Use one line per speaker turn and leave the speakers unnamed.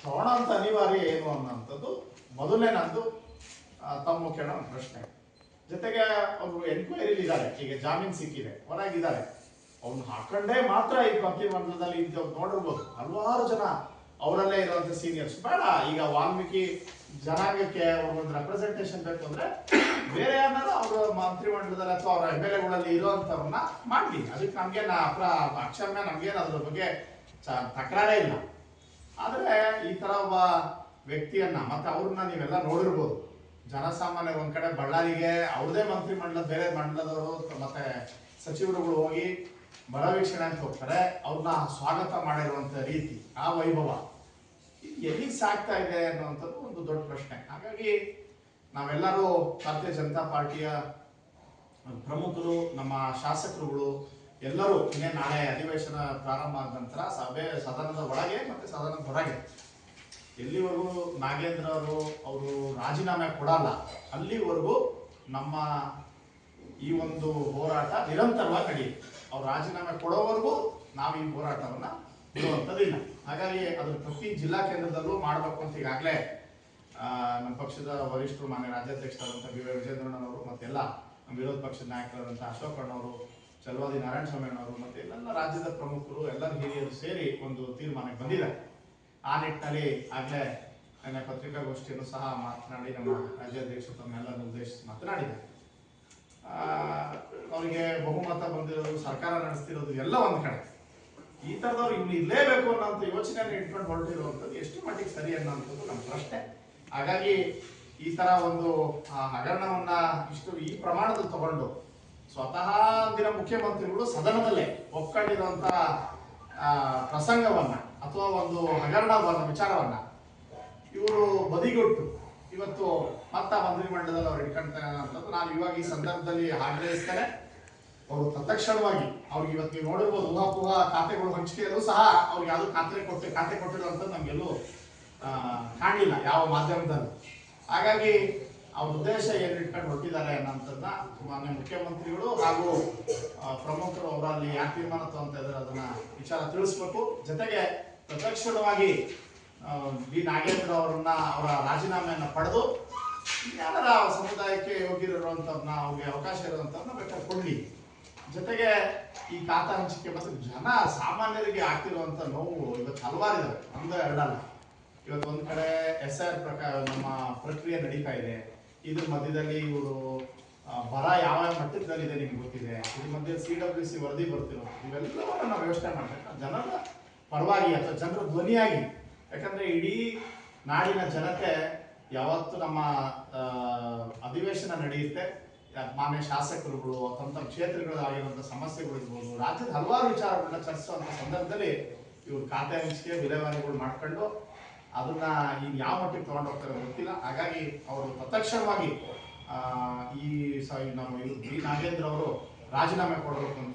ತಗೋಣ ಅಂತ ಅನಿವಾರ್ಯ ಏನು ಅನ್ನೋಂಥದ್ದು ಮೊದಲನೇ ನಂದು ತಮ್ಮ ಕೇಳೋ ಪ್ರಶ್ನೆ. ಜೊತೆಗೆ ಅವರು ಎನ್ಕ್ವೈರಿ ಇದ್ದಾರೆ, ಈಗ ಜಾಮೀನು ಸಿಕ್ಕಿದೆ, ಹೊರಗಿದ್ದಾರೆ, ಅವ್ನು ಹಾಕೊಂಡೇ ಮಾತ್ರ ಈ ಮಂತ್ರಿಮಂಡಲದಲ್ಲಿ ನೋಡಿರ್ಬೋದು. ಹಲವಾರು ಜನ ಅವರಲ್ಲೇ ಇರುವಂತ ಸೀನಿಯರ್ಸ್ ಬೇಡ. ಈಗ ವಾಲ್ಮೀಕಿ ಜನಾಂಗಕ್ಕೆ ಒಂದು ರೆಪ್ರೆಸೆಂಟೇಷನ್ ಬೇಕು ಅಂದ್ರೆ ಬೇರೆ ಯಾರು ಅವರ ಮಂತ್ರಿಮಂಡಲದಲ್ಲಿ ಅಥವಾ ಅವರ MLA ಇರುವಂತವ್ರನ್ನ ಮಾಡ್ಲಿ. ಅದಕ್ಕೆ ನಮ್ಗೇನ ಅಕ್ಷಮ್ಯ, ನಮ್ಗೇನು ಅದ್ರ ಬಗ್ಗೆ ತಕರಾರೇ ಇಲ್ಲ. ಆದ್ರೆ ಈ ತರ ಒಬ್ಬ ವ್ಯಕ್ತಿಯನ್ನ ಮತ್ತೆ ಅವ್ರನ್ನ ನೀವೆಲ್ಲ ನೋಡಿರ್ಬೋದು. ಜನಸಾಮಾನ್ಯರು ಒಂದ್ ಕಡೆ ಬಳ್ಳಾರಿಗೆ ಅವ್ರದೇ ಮಂತ್ರಿಮಂಡಲ ಬೇರೆ ಮಂಡಲದವರು ಮತ್ತೆ ಸಚಿವರುಗಳು ಹೋಗಿ ಬರ ವೀಕ್ಷಣೆ ಅಂತ ಹೋಗ್ತಾರೆ, ಅವ್ರನ್ನ ಸ್ವಾಗತ ಮಾಡಿರುವಂತ ರೀತಿ, ಆ ವೈಭವ ಎಲ್ಲಿಗೆ ಸಾಗ್ತಾ ಇದೆ ಅನ್ನುವಂಥದ್ದು ಒಂದು ದೊಡ್ಡ ಪ್ರಶ್ನೆ. ಹಾಗಾಗಿ ನಾವೆಲ್ಲರೂ ಭಾರತೀಯ ಜನತಾ ಪಾರ್ಟಿಯ ಪ್ರಮುಖರು, ನಮ್ಮ ಶಾಸಕರುಗಳು ಎಲ್ಲರೂ ನಾಳೆ ಅಧಿವೇಶನ ಪ್ರಾರಂಭ ಆದ ನಂತರ ಸದನದ ಒಳಗೆ ಮತ್ತೆ ಸದನದ ಹೊರಗೆ ಎಲ್ಲಿವರೆಗೂ ನಾಗೇಂದ್ರ ಅವರು ರಾಜೀನಾಮೆ ಕೊಡಲ್ಲ ಅಲ್ಲಿವರೆಗೂ ನಮ್ಮ ಈ ಒಂದು ಹೋರಾಟ ನಿರಂತರವಾಗಿ ನಡೆಯುತ್ತೆ. ಅವ್ರು ರಾಜೀನಾಮೆ ಕೊಡೋವರೆಗೂ ನಾವು ಈ ಹೋರಾಟವನ್ನ ಬಿಡುವಂಥದ್ದಿಲ್ಲ. ಹಾಗಾಗಿ ಅದ್ರ ಪ್ರತಿ ಜಿಲ್ಲಾ ಕೇಂದ್ರದಲ್ಲೂ ಮಾಡಬೇಕು ಅಂತ ಈಗಾಗಲೇ ನಮ್ಮ ಪಕ್ಷದ ವರಿಷ್ಠರು, ಮಾನ್ಯ ರಾಜ್ಯಾಧ್ಯಕ್ಷರಾದಂಥ ವಿಜೇಂದ್ರಣ್ಣನವರು ಮತ್ತೆಲ್ಲ ನಮ್ಮ ವಿರೋಧ ಪಕ್ಷದ ನಾಯಕರಾದಂಥ ಅಶೋಕ್ ಅಣ್ಣವರು, ಚಲವಾದಿ ನಾರಾಯಣ ಸ್ವಾಮಿ ಅಣ್ಣವರು ಮತ್ತೆ ಎಲ್ಲ ರಾಜ್ಯದ ಪ್ರಮುಖರು, ಎಲ್ಲರ ಹಿರಿಯರು ಸೇರಿ ಒಂದು ತೀರ್ಮಾನಕ್ಕೆ ಬಂದಿದ್ದಾರೆ. ಆ ನಿಟ್ಟಿನಲ್ಲಿ ಆಗಲೇ ನನ್ನ ಪತ್ರಿಕಾಗೋಷ್ಠಿಯನ್ನು ಸಹ ಮಾತನಾಡಿ ನಮ್ಮ ರಾಜ್ಯಾಧ್ಯಕ್ಷರು ತಮ್ಮೆಲ್ಲರನ್ನು ಉದ್ದೇಶಿಸಿ ಮಾತನಾಡಿದ್ದಾರೆ. ಅವರಿಗೆ ಬಹುಮತ ಬಂದಿರೋದು, ಸರ್ಕಾರ ನಡೆಸ್ತಿರೋದು ಎಲ್ಲ ಒಂದ್ ಕಡೆ, ಈ ತರದವ್ರು ಇನ್ನು ಇರಲೇಬೇಕು ಅನ್ನೋಂಥ ಯೋಚನೆಯನ್ನು ಇಟ್ಕೊಂಡು ಹೊರಟಿರುವಂಥದ್ದು ಎಷ್ಟು ಮಟ್ಟಿಗೆ ಸರಿ ಅನ್ನೋಂಥದ್ದು ನಮ್ಮ ಪ್ರಶ್ನೆ. ಹಾಗಾಗಿ ಈ ತರ ಒಂದು ಹಗರಣವನ್ನ ಈ ಪ್ರಮಾಣದಲ್ಲಿ ತಗೊಂಡು ಸ್ವತಃ ದಿನ ಮುಖ್ಯಮಂತ್ರಿಗಳು ಸದನದಲ್ಲೇ ಒಪ್ಕೊಂಡಿರುವಂತ ಪ್ರಸಂಗವನ್ನ ಅಥವಾ ಒಂದು ಹಗರಣದ ವಿಚಾರವನ್ನ ಇವರು ಬದಿಗೊಟ್ಟು ಇವತ್ತು ಮತ್ತ ಮಂತ್ರಿಮಂಡಲದಲ್ಲಿ ಅವ್ರು ಇಟ್ಕೊಂತಾರೆ ಅನ್ನೋದು ನಾನು ಇವಾಗ ಈ ಸಂದರ್ಭದಲ್ಲಿ ಆಗ್ರಹಿಸ್ತೇನೆ. ಅವರು ತತ್ಕ್ಷಣವಾಗಿ ಅವ್ರಿಗೆ ಇವತ್ತು ನೀವು ನೋಡಿರ್ಬೋದು ಊಹಾಪೋಹ ಖಾತೆಗಳು ಹಂಚಿಕೆಯಲ್ಲೂ ಸಹ ಅವ್ರಿಗೆ ಯಾವುದು ಖಾತೆ ಕೊಟ್ಟಿರುವಂಥದ್ದು ನಮ್ಗೆಲ್ಲೂ ಕಾಣಲಿಲ್ಲ ಯಾವ ಮಾಧ್ಯಮದಲ್ಲಿ. ಹಾಗಾಗಿ ಅವ್ರ ಉದ್ದೇಶ ಏನು ಇಟ್ಕೊಂಡು ಹೊರಟಿದ್ದಾರೆ ಅನ್ನೋಂಥದ್ದನ್ನ ಮಾನ್ಯ ಮುಖ್ಯಮಂತ್ರಿಗಳು ಹಾಗೂ ಪ್ರಮುಖರು ಅವರಲ್ಲಿ ಯಾಕೆ ತೀರ್ಮಾನ ತಗೊಂತ ಇದ್ದಾರೆ ಅದನ್ನ ವಿಚಾರ ತಿಳಿಸ್ಬೇಕು. ಜೊತೆಗೆ ಪ್ರತ್ಯಕ್ಷವಾಗಿ ಬಿ ನಾಗೇಂದ್ರ ಅವರ ರಾಜೀನಾಮೆಯನ್ನ ಪಡೆದು ಯಾರ ಸಮುದಾಯಕ್ಕೆ ಯೋಗ್ಯರಿರುವಂತವ್ರನ್ನ, ಅವ್ರಿಗೆ ಅವಕಾಶ ಇರುವಂತವ್ರನ್ನ ಬೇಕಾದ್ರೆ ಕೊಡ್ಲಿ. ಜೊತೆಗೆ ಈ ಖಾತಾ ಹಂಚಿಕೆ ಮತ್ತು ಜನ ಸಾಮಾನ್ಯರಿಗೆ ಆಗ್ತಿರುವಂತ ನೋವು ಇವತ್ತು ಹಲವಾರು ಇದಾವೆ, ಒಂದು ಎರಡಲ್ಲ. ಇವತ್ತು ಒಂದ್ ಕಡೆ SIR ಪ್ರಕಾರ ನಮ್ಮ ಪ್ರಕ್ರಿಯೆ ನಡೀತಾ ಇದೆ. ಇದ್ರ ಮಧ್ಯದಲ್ಲಿ ಇವರು ಬರ ಯಾವ ಮಟ್ಟದಲ್ಲಿದೆ ನಿಮ್ಗೆ ಗೊತ್ತಿದೆ. ಇದ್ರ ಮಧ್ಯೆ CWC ವರದಿ ಬರ್ತಿರೋ ಇವೆಲ್ಲವನ್ನ ನಾವು ಯೋಚನೆ ಮಾಡ್ಬೇಕು ಜನರ ಪರವಾಗಿ ಅಥವಾ ಜನರ ಧ್ವನಿಯಾಗಿ. ಯಾಕಂದ್ರೆ ಇಡೀ ನಾಡಿನ ಜನತೆ ಯಾವತ್ತು ನಮ್ಮ ಅಧಿವೇಶನ ನಡೆಯುತ್ತೆ, ಮಾನ್ಯ ಶಾಸಕರುಗಳು ತಮ್ಮ ಕ್ಷೇತ್ರಗಳಾಗಿರುವಂಥ ಸಮಸ್ಯೆಗಳು ಇರ್ಬೋದು, ರಾಜ್ಯದ ಹಲವಾರು ವಿಚಾರಗಳನ್ನ ಚರ್ಚಿಸುವಂಥ ಸಂದರ್ಭದಲ್ಲಿ ಇವ್ರು ಖಾತೆ ಹಂಚಿಕೆ ವಿಲೇವಾರಿಗಳು ಮಾಡ್ಕೊಂಡು ಅದನ್ನ ಈಗ ಯಾವ ಮಟ್ಟಿಗೆ ತಗೊಂಡು ಹೋಗ್ತಾರೆ ಗೊತ್ತಿಲ್ಲ. ಹಾಗಾಗಿ ಅವರು ತತ್ಕ್ಷಣವಾಗಿ ಈ ನಮ್ಮ ಬಿ ನಾಗೇಂದ್ರ ಅವರು ರಾಜೀನಾಮೆ ಕೊಡಬೇಕು ಅಂತ